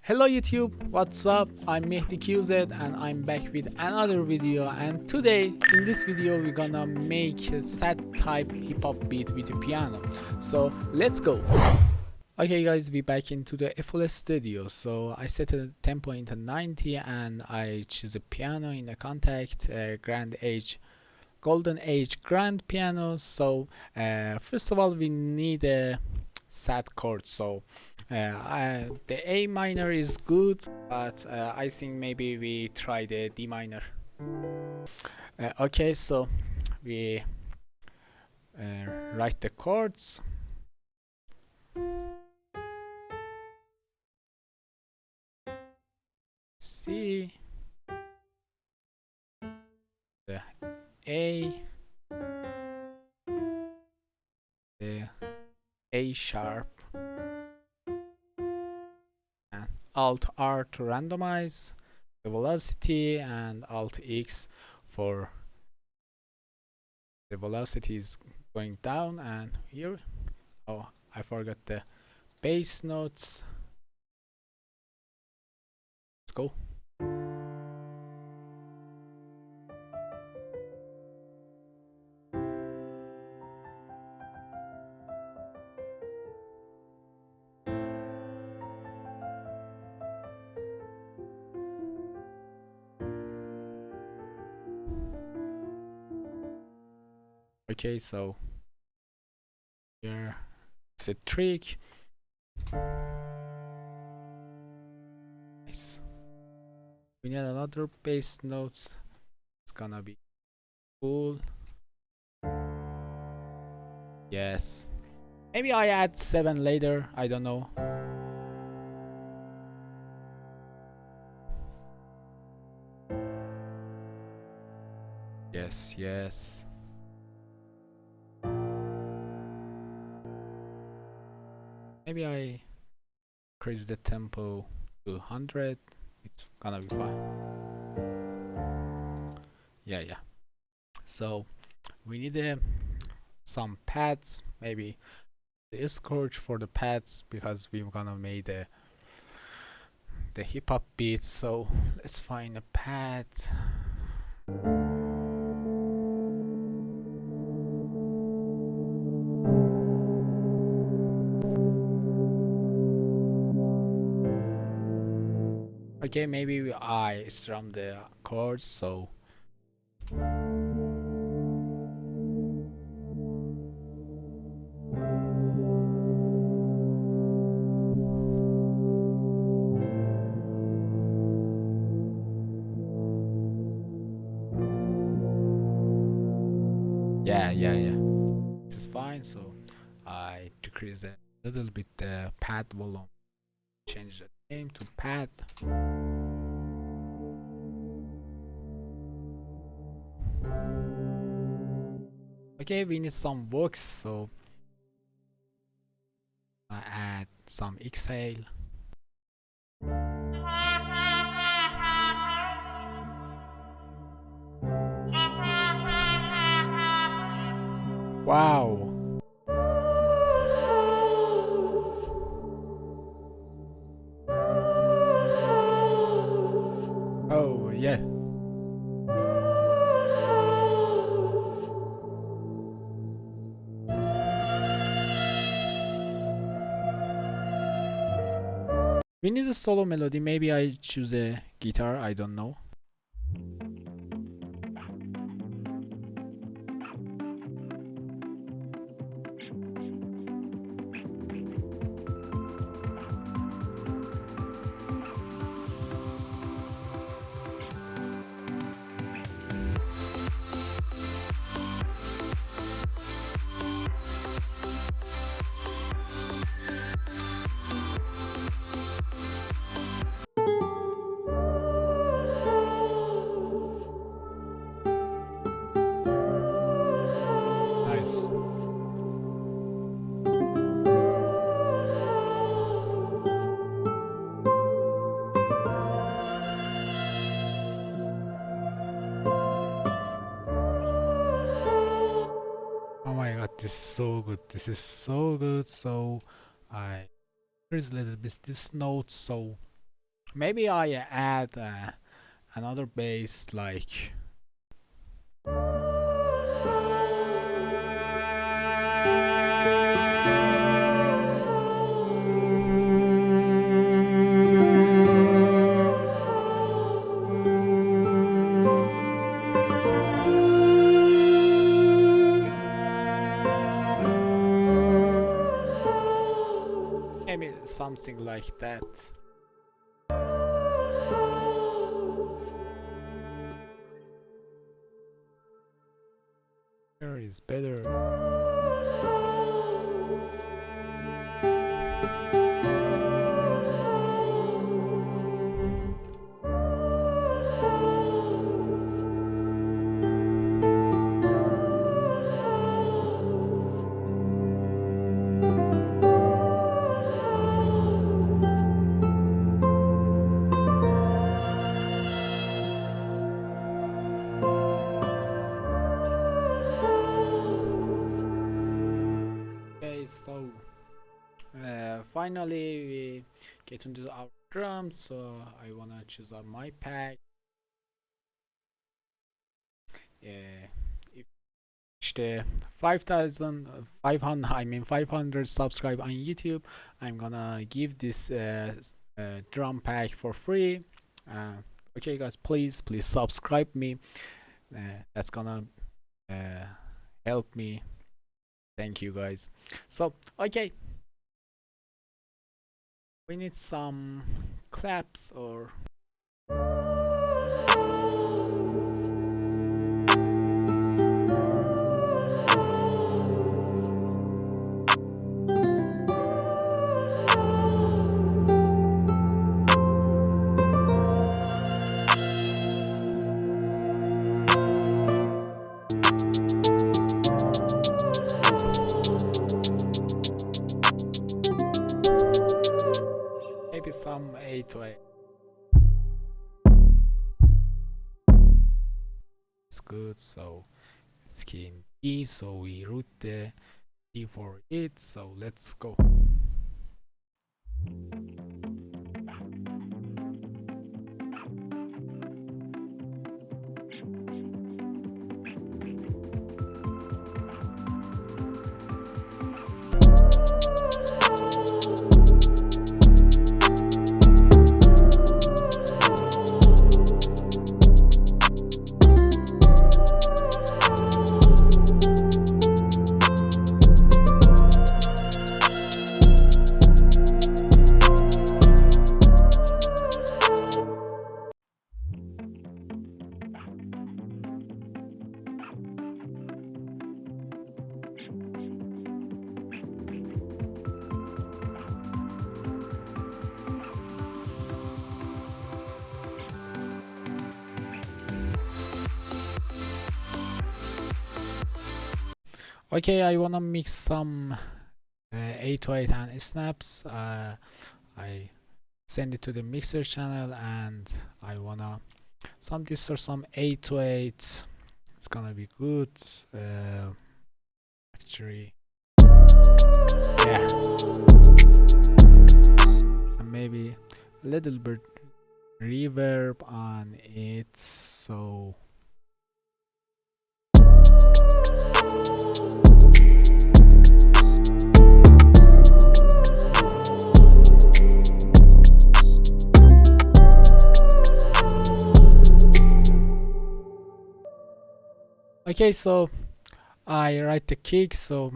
Hello YouTube, what's up? I'm Mehdi QZ and I'm back with another video, and today in this video we're gonna make a sad type hip hop beat with a piano. So let's go. Okay guys, we back into the FL Studio. So I set the tempo into 90 and I choose a piano in the contact, golden age grand piano. So first of all we need a sad chord. So the A minor is good, but I think maybe we try the D minor. Okay, so we write the chords. C, the A, the A sharp, and Alt R to randomize the velocity, and Alt X for the velocity is going down. And here, oh, I forgot the bass notes. Let's go. Okay, so here it's a trick. Nice. We need another bass notes. It's gonna be cool. Yes. Maybe I add 7 later, I don't know. Yes, yes. Maybe I increase the tempo to 100. It's gonna be fine. Yeah. So we need some pads, maybe the scourge for the pads, because we're gonna make the hip hop beat. So let's find a pad. Okay, maybe I strum the chords. So yeah. This is fine. So I decrease a little bit the pad volume. Change the name to pad. Okay, we need some vox, so I add some exhale. Wow. Oh yeah. We need a solo melody. Maybe I choose a guitar, I don't know. Nice. Oh my god, this is so good. This is so good. So I increase a little bit this note. So Maybe I add another bass like maybe something like that. Here is better. Okay, so finally we get into our drums. So I wanna choose on my pack. If the 5,500, I mean 500 subscribe on YouTube, I'm gonna give this drum pack for free. Okay, guys, please subscribe me. That's gonna uh, help me. Thank you, guys. So okay, we need some claps or maybe some 808. It's good. So it's key in D. So we root the D for it. So let's go. Okay, I wanna mix some 808 and snaps. I send it to the mixer channel, and I wanna some distort some 808. It's gonna be good. Actually, yeah, and maybe a little bit reverb on it. So okay, so I write the kick. So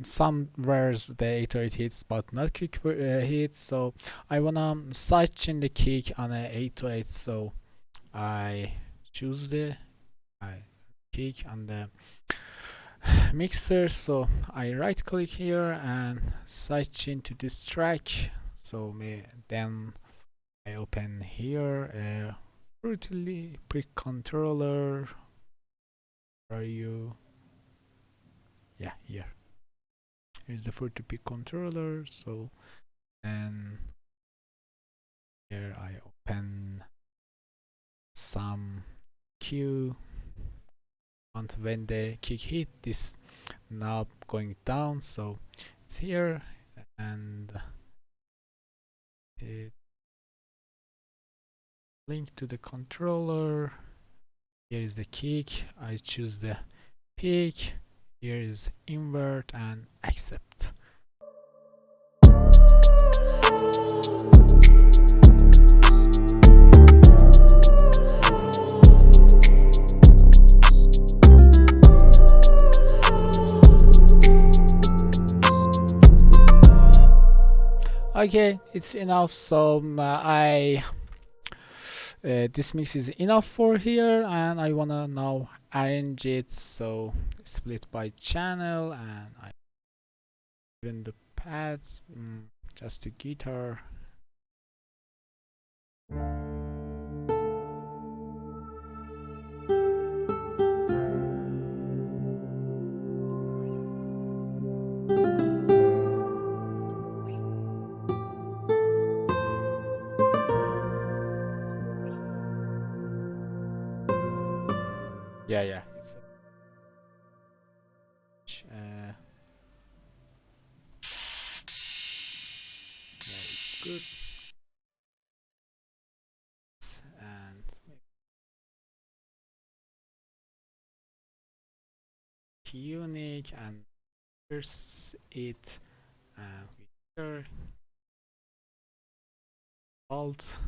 somewhere's the 808 hits, but not kick hits. So I wanna sidechain the kick on a 808. So I choose the kick on the mixer. So I right click here and sidechain to this track. So then I open here brutally pick controller. Where are you? Yeah, here. Here's the 40 pick controller. So then here I open some cue. And when the kick hit, this knob going down, so it's here, and it link to the controller. Here is the kick. I choose the pick. Here is invert and accept. Okay, it's enough. So this mix is enough for here, and I wanna now arrange it. So split by channel, and I even the pads, just the guitar. Yeah, it's good. And unique, and here's it with here alt.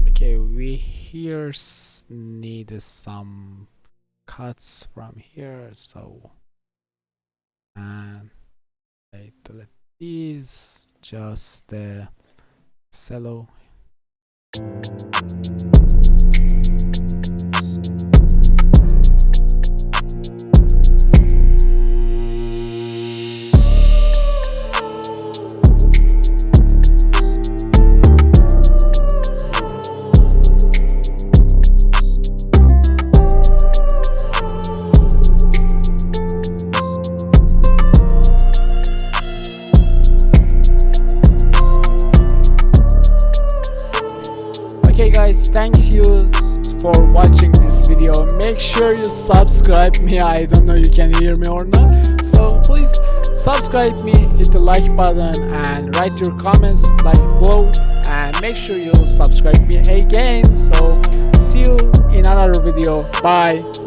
Okay, we here need some cuts from here, so and I delete these, just the cello. Okay guys, thank you for watching this video. Make sure you subscribe me. I don't know you can hear me or not, so please subscribe me, hit the like button and write your comments like below, and make sure you subscribe me again. So see you in another video. Bye.